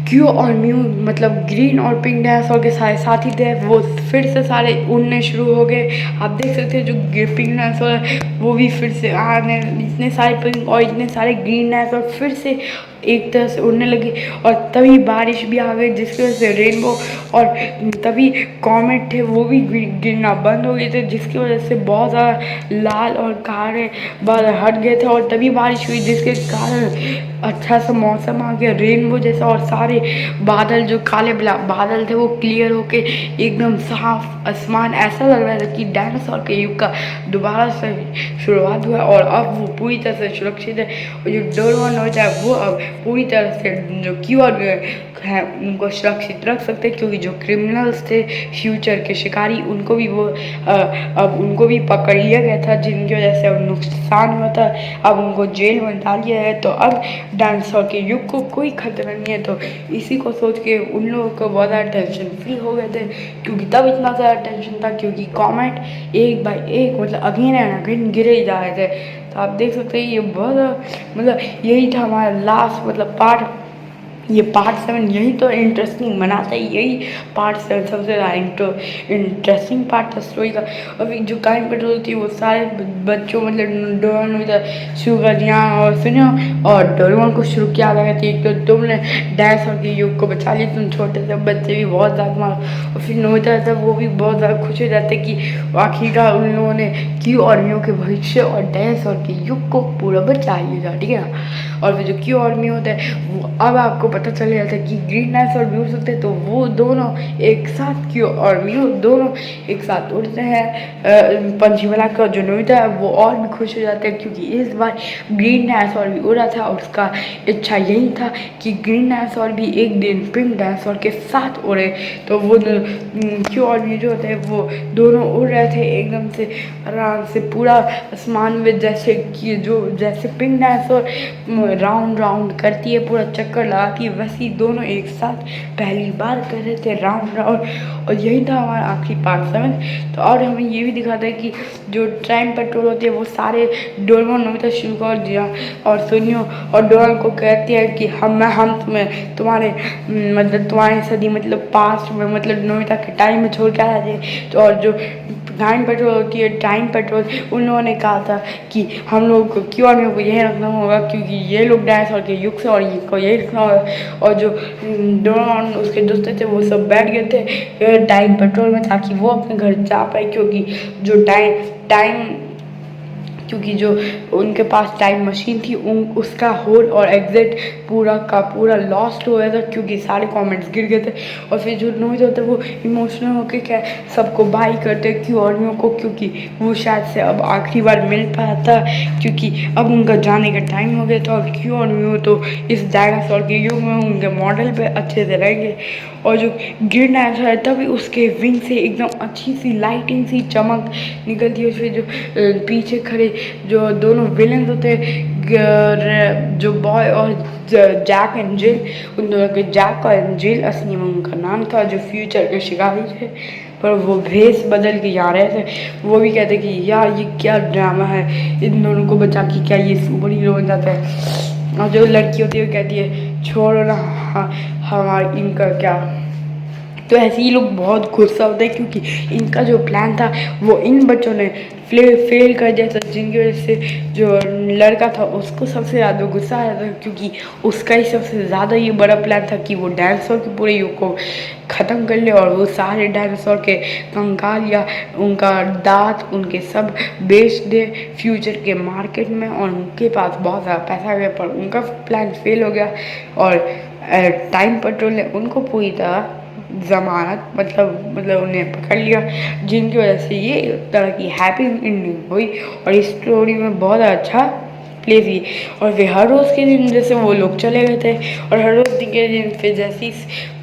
क्यू और म्यू मतलब ग्रीन और पिंक डायनासोर के सारे साथी थे वो फिर से सारे उड़ने शुरू हो गए। आप देख सकते हैं जो पिंक डायनासोर है वो भी फिर से आने, इतने सारे पिंक और इतने सारे ग्रीन डायनासोर फिर से एक तरह से उड़ने लगे, और तभी बारिश भी आ गई जिसकी वजह से रेनबो और तभी कॉमेट थे वो भी गिरना बंद हो गए थे, जिसकी वजह से बहुत ज़्यादा लाल और काले बादल हट गए थे, और तभी बारिश हुई जिसके कारण अच्छा सा मौसम आ गया रेनबो जैसा, और सारे बादल जो काले बादल थे वो क्लियर होके एकदम साफ आसमान, ऐसा लग रहा था कि डायनासोर के युग का दोबारा से शुरुआत हुआ और अब वो पूरी तरह से सुरक्षित है। और जो डोरेमोन होता है वो अब पूरी तरह से जो कीवर्ड है उनको सुरक्षित रख सकते हैं, क्योंकि जो क्रिमिनल्स थे फ्यूचर के शिकारी उनको भी वो अब उनको भी पकड़ लिया गया था, जिनकी वजह से अब नुकसान हुआ था, अब उनको जेल में डाल दिया है। तो अब डायनासोर के युग को कोई खतरा नहीं है, तो इसी को सोच के उन लोगों को बहुत ज़्यादा टेंशन फ्री हो गए थे, क्योंकि तब इतना ज़्यादा टेंशन था क्योंकि कॉमेट एक बाय एक मतलब अगेन एंड अगेन गिरे ही जा रहे थे। तो आप देख सकते हैं ये बहुत मतलब यही था हमारा लास्ट मतलब पार्ट, ये पार्ट 7 यही तो इंटरेस्टिंग बनाता है, यही पार्ट 7 सबसे ज़्यादा इंटरेस्टिंग पार्ट था स्टोरी का। अभी जो काइन पेट्रोल थी वो सारे बच्चों मतलब डोरेमोन शुगा जियान और सुनियो और डोरेमोन को शुरू किया गया थी, तो तुमने डायनासोर के युग को बचा लिया, तुम छोटे से बच्चे भी बहुत ज़्यादा और फिर नोबिता था वो भी बहुत ज़्यादा खुश हो जाते कि आखिरकार उन लोगों ने क्यू और म्यू के भविष्य और डायनासोर के युग को पूरा बचा लिया, ठीक है। और फिर जो क्यू और म्यू होता है वो अब आपको पता चल जाता है कि ग्रीन डायनासोर भी उड़ सकते हैं, तो वो दोनों एक साथ क्यों, और म्यू दोनों एक साथ उड़ते हैं। पंछीवाला का जो नोबिता है वो और भी खुश हो जाता है, क्योंकि इस बार ग्रीन डायनासोर भी उड़ा था और उसका इच्छा यही था कि ग्रीन डायनासोर भी एक दिन पिंक डायनासोर के साथ उड़े। तो वो क्यों और म्यू जो होते हैं वो दोनों उड़ रहे थे एकदम से आराम से पूरा आसमान में, जैसे कि जो जैसे पिंक डायनासोर राउंड राउंड करती है, पूरा चक्कर लगाती है, वैसे ही दोनों एक साथ पहली बार कर रहे थे राउंड राउंड। और यही था हमारा आखिरी पार्ट 7। तो और हमें ये भी दिखाता है कि जो टाइम पेट्रोल होती है वो सारे डोरेमोन नोबिता शुरू कर दिया, और सुनियो और डोरेमोन को कहती है कि हम तुम्हें तुम्हारे मतलब तुम्हारी सदी मतलब पास्ट में मतलब नोबिता के टाइम में छोड़ के आ जाए। तो और जो टाइम पेट्रोल होती है, टाइम पेट्रोल, उन लोगों ने कहा था कि हम लोग को क्यों आदमियों को यही रखना होगा, क्योंकि ये लोग डायनासोर के युग से और इनको यही रखना होगा। और जो डोरेमोन उसके दोस्त थे वो सब बैठ गए थे टाइम पेट्रोल में, ताकि वो अपने घर जा पाए, क्योंकि जो क्योंकि जो उनके पास टाइम मशीन थी उसका होल और एग्जिट पूरा का पूरा लॉस्ट हो गया था, क्योंकि सारे कमेंट्स गिर गए थे। और फिर जो नोबिता होता है वो इमोशनल होकर क्या सबको बाय करते क्यों आर्मियों को, क्योंकि वो शायद से अब आखिरी बार मिल पाया था, क्योंकि अब उनका जाने का टाइम हो गया था। और क्यों आर्मियों तो इस डायनासोर के युग में उनके मॉडल पे अच्छे से रहेंगे। और जो ग्रीन डायनासोर है तभी उसके विंग से एकदम अच्छी सी लाइटिंग सी चमक निकलती है। फिर जो पीछे खड़े जो दोनों विलेंस होते हैं, जो बॉय और जैक एंड जिल, उन दोनों के जैक और जिल असली में उनका नाम था, जो फ्यूचर के शिकारी थे, पर वो भेस बदल के यहाँ रहे थे। वो भी कहते कि यार ये क्या ड्रामा है, इन दोनों को बचा के क्या ये सुपर हीरो बन जाता है। और जो लड़की होती है वो कहती है छोड़ो ना, हमारा इनका क्या। तो ऐसे ही लोग बहुत गुस्सा होते हैं, क्योंकि इनका जो प्लान था वो इन बच्चों ने फेल कर दिया था, जिनकी वजह से जो लड़का था उसको सबसे ज़्यादा गुस्सा आया था, क्योंकि उसका ही सबसे ज़्यादा ये बड़ा प्लान था कि वो डायनासोर के पूरे युग को ख़त्म कर ले, और वो सारे डायनासोर के कंकाल या उनका दांत उनके सब बेच दे फ्यूचर के मार्केट में, और उनके पास बहुत ज़्यादा पैसा गया। पर उनका प्लान फेल हो गया, और टाइम पेट्रोल ने उनको पूरी तरह जमानत मतलब उन्हें पकड़ लिया, जिनकी वजह से ये एक तरह की हैप्पी एंडिंग हुई। और इस स्टोरी में बहुत अच्छा प्ले थी। और फिर हर रोज़ के दिन जैसे वो लोग चले गए थे, और हर रोज़ के दिन फिर जैसे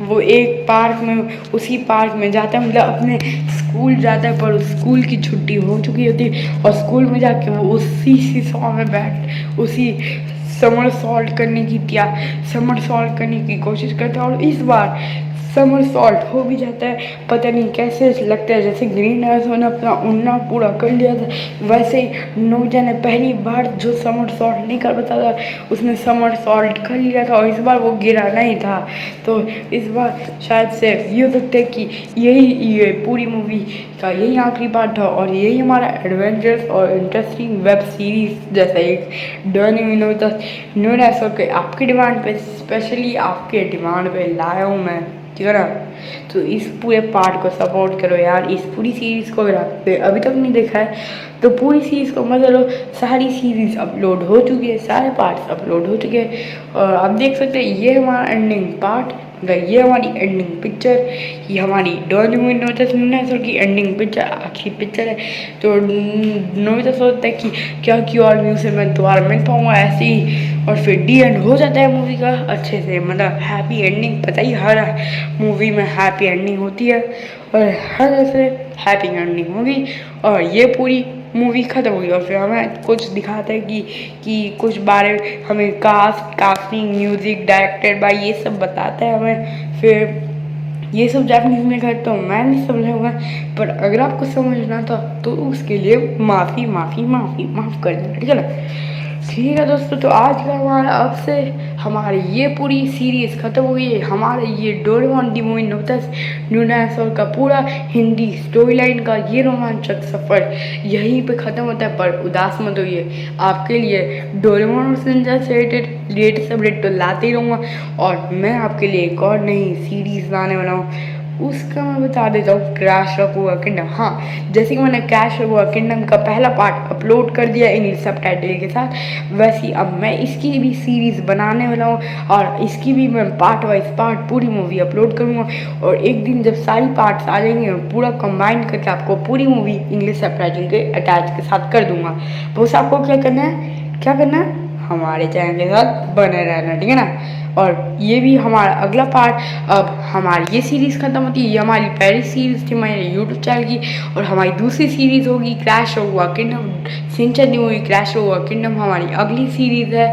वो एक पार्क में उसी पार्क में जाता है, मतलब अपने स्कूल जाता है, पर स्कूल की छुट्टी हो चुकी होती है, और स्कूल में जाके वो उसी सीसॉ में बैठ उसी समर सॉल्ट करने की कोशिश करता है। और इस बार समर सॉल्ट हो भी जाता है, पता नहीं कैसे लगता है जैसे ग्रीन डायनासोर ने अपना उड़ना पूरा कर लिया था, वैसे ही नोबिता ने पहली बार जो समर सॉल्ट नहीं कर पाता था उसने समर सॉल्ट कर लिया था, और इस बार वो गिरा नहीं था। तो इस बार शायद से ये हो सकता है कि ये पूरी मूवी का यही आखिरी पार्ट था, और यही हमारा एडवेंचरस और इंटरेस्टिंग वेब सीरीज जैसा एक डर्निंग डायनासोर के आपकी डिमांड पे, स्पेशली आपके डिमांड पे लाया हूँ मैं, ठीक है ना। तो इस पूरे पार्ट को सपोर्ट करो यार, इस पूरी सीरीज़ को अगर आपने अभी तक नहीं देखा है तो पूरी सीरीज़ को मत लो। सारी सीरीज़ अपलोड हो चुकी है, सारे पार्ट्स अपलोड हो चुके हैं, और आप देख सकते हैं ये हमारा एंडिंग पार्ट, ये हमारी एंडिंग पिक्चर, ये हमारी डॉलीवुड डायनासोर की एंडिंग पिक्चर, आखिरी पिक्चर है। तो नोबिता सोचता है कि क्या क्यों और म्यू से मैं दोबारा मिल पाऊँगा ऐसे ही, और फिर डी एंड हो जाता है मूवी का अच्छे से, मतलब हैप्पी एंडिंग। पता ही हर मूवी में हैप्पी एंडिंग होती है, और हर ऐसे हैप्पी एंडिंग होगी, और ये पूरी मूवी ख़त्म हुई। और फिर हमें कुछ दिखाता है कि कुछ बारे हमें कास्टिंग, म्यूज़िक, डायरेक्टेड बाय ये सब बताता है हमें। फिर ये सब जापानीज़ में कहते तो मैं नहीं समझाऊंगा, पर अगर आपको समझना था तो उसके लिए माफ़ कर देना, ठीक है ना। ठीक है दोस्तों, तो आज का हमारा अब से हमारी ये पूरी सीरीज़ ख़त्म हुई है। हमारे ये डोरेमोन दी मूवी न्यू डायनासोर का पूरा हिंदी स्टोरी लाइन का ये रोमांचक सफ़र यहीं पे ख़त्म होता है, पर उदास मत होइए, आपके लिए डोरेमोन से रिलेटेड लेटेस्ट अपडेट तो लाते ही रहूँगा, और मैं आपके लिए एक और नई सीरीज़ लाने वाला हूँ। उसका मैं बता देता हूँ, क्रैश रखूँगा किंगडम। हाँ, जैसे कि मैंने क्रैश रखूँगा किंगडम का पहला पार्ट अपलोड कर दिया इंग्लिश सबटाइटल के साथ, वैसे ही अब मैं इसकी भी सीरीज़ बनाने वाला हूँ और इसकी भी मैं पार्ट वाइज पार्ट पूरी मूवी अपलोड करूँगा। और एक दिन जब सारी पार्ट्स आ जाएंगे मैं पूरा कंबाइन करके आपको पूरी मूवी इंग्लिश सबटाइटल के अटैच के साथ कर दूँगा। बस आपको क्या करना है, हमारे चैनल के साथ बने रहना, ठीक है ना। और ये भी हमारा अगला पार्ट, अब हमारी ये सीरीज़ ख़त्म होती है, ये हमारी पहली सीरीज़ थी मेरे यूट्यूब चैनल की, और हमारी दूसरी सीरीज़ होगी क्रैश हुआ किंगडम, सिंचन दी मूवी क्रैश हुआ किंगडम हमारी अगली सीरीज़ है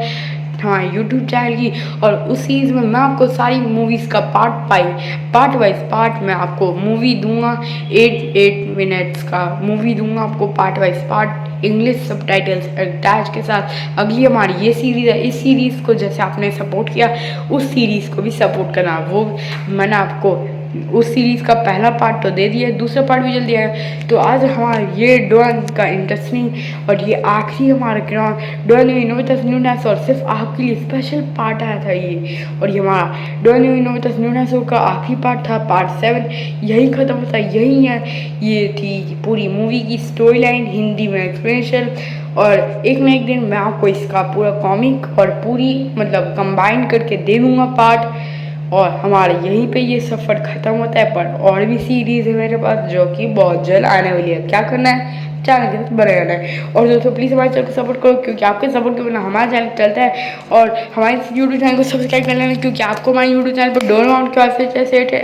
हमारे यूट्यूब चैनल की। और उस सीरीज़ में मैं आपको सारी मूवीज़ का पार्ट वाइज पार्ट मैं आपको मूवी दूंगा, 8 मिनट्स का मूवी दूंगा आपको part wise part English subtitles attach के साथ। अगली हमारी ये सीरीज़ है, इस सीरीज़ को जैसे आपने सपोर्ट किया उस सीरीज़ को भी सपोर्ट करना। वो मैंने आपको उस सीरीज़ का पहला पार्ट तो दे दिया है, दूसरा पार्ट भी जल्दी आया। तो आज हमारा ये डॉन का इंटरेस्टिंग और ये आखिरी हमारा डॉन इनोवेटस न्यूनेस और सिर्फ आपके लिए स्पेशल पार्ट आया था ये। और ये हमारा डॉन इनोवेटस न्यूनेस का आखिरी पार्ट था, पार्ट 7। यही ख़त्म होता है, यही है, ये थी पूरी मूवी की स्टोरी लाइन हिंदी में एक्सप्लेनेशन। और एक न एक दिन मैं आपको इसका पूरा कॉमिक और पूरी मतलब कंबाइन करके दे दूँगा पार्ट। और हमारे यहीं पे ये सफ़र ख़त्म होता है, पर और भी सीरीज़ है मेरे पास जो कि बहुत जल्द आने वाली है। क्या करना है, चैनल के साथ बने रहना है। और दोस्तों प्लीज़ हमारे चैनल को सपोर्ट करो, क्योंकि आपके सपोर्ट के बिना हमारा चैनल चलता है। और हमारे यूट्यूब चैनल को सब्सक्राइब कर लेना, क्योंकि आपको हमारे यूट्यूब चैनल पर डोरेमोन के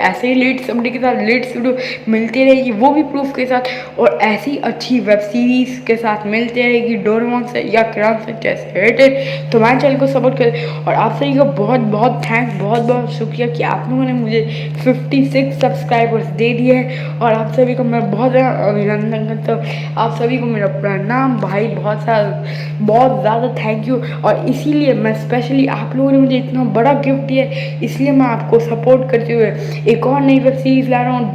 ऐसे ही लेटेस्ट अपडेट के साथ लेटेस्ट वीडियो मिलती रहेगी, वो भी प्रूफ के साथ। और ऐसी अच्छी वेब सीरीज़ के साथ मिलती रहेगी डोरेमोन से या क्राउन से जैसे रिलेटेड। तो हमारे चैनल को सपोर्ट करें। और आप सभी को बहुत बहुत थैंक्स, बहुत बहुत शुक्रिया कि आप लोगों ने मुझे 56 सब्सक्राइबर्स दे दिए हैं। और आप सभी को मैं बहुत अभिनंदन करता हूँ। आप सभी को मेरा प्रणाम भाई, बहुत ज़्यादा थैंक यू। और इसीलिए मैं स्पेशली आप लोगों ने मुझे इतना बड़ा गिफ्ट दिया है, इसलिए मैं आपको सपोर्ट करते हुए एक और नई वेब सीरीज़ ला रहा हूँ,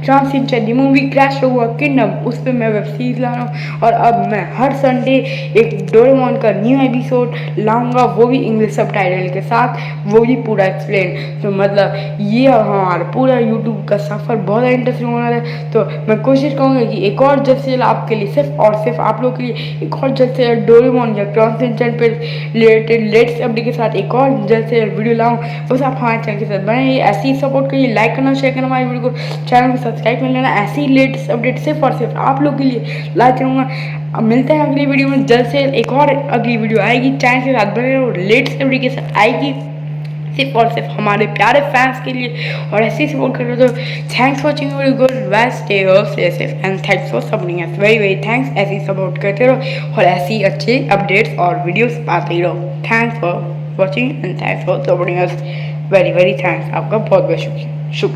ट्रांसिशन दी मूवी क्रैश हुआ किंगडम, उस पर मैं वेब सीरीज़ ला रहा हूँ। और अब मैं हर संडे एक डोरेमोन का न्यू एपिसोड लाऊंगा, वो भी इंग्लिश सबटाइटल के साथ, वो भी पूरा एक्सप्लेन। तो मतलब ये हमारा पूरा यूट्यूब का सफ़र बहुत इंटरेस्टिंग होने वाला है। तो मैं कोशिश करूँगा कि एक और जल्द से जल्द आपके लिए सिर्फ और सिर्फ आप लोग के लिए एक और जल्द से जल्द डोरेमोन या ट्रांसिशन पर रिलेटेड लेटेस्ट अपडेट के साथ एक और जल्द से जल्द वीडियो लाऊँ। बस आप हमारे चैनल के साथ बने, ऐसे ही सपोर्ट करिए, लाइक करना, शेयर करना हमारे वीडियो को, चैनल को सब्सक्राइब कर लेना। ऐसे ही लेटेस्ट अपडेट सिर्फ और सिर्फ आप लोग के लिए लाइक करूँगा। अब मिलते हैं अगली वीडियो में, जल्द से एक और अगली वीडियो आएगी, चैनल के साथ बने रहो, लेटेस्ट अपडेट के साथ आएगी सिर्फ और सिर्फ हमारे प्यारे फैंस के लिए। और ऐसे ही सपोर्ट कर रहे हो। तो thanks for watching video, good bye, stay hope stay safe and thanks for supporting us, very very thanks. ऐसे ही सपोर्ट करते रहो और ऐसे ही अच्छे अपडेट्स और वीडियोस पाते ही रहो। Thanks for watching and thanks for supporting us, very very thanks. आपका बहुत बहुत शुक्रिया।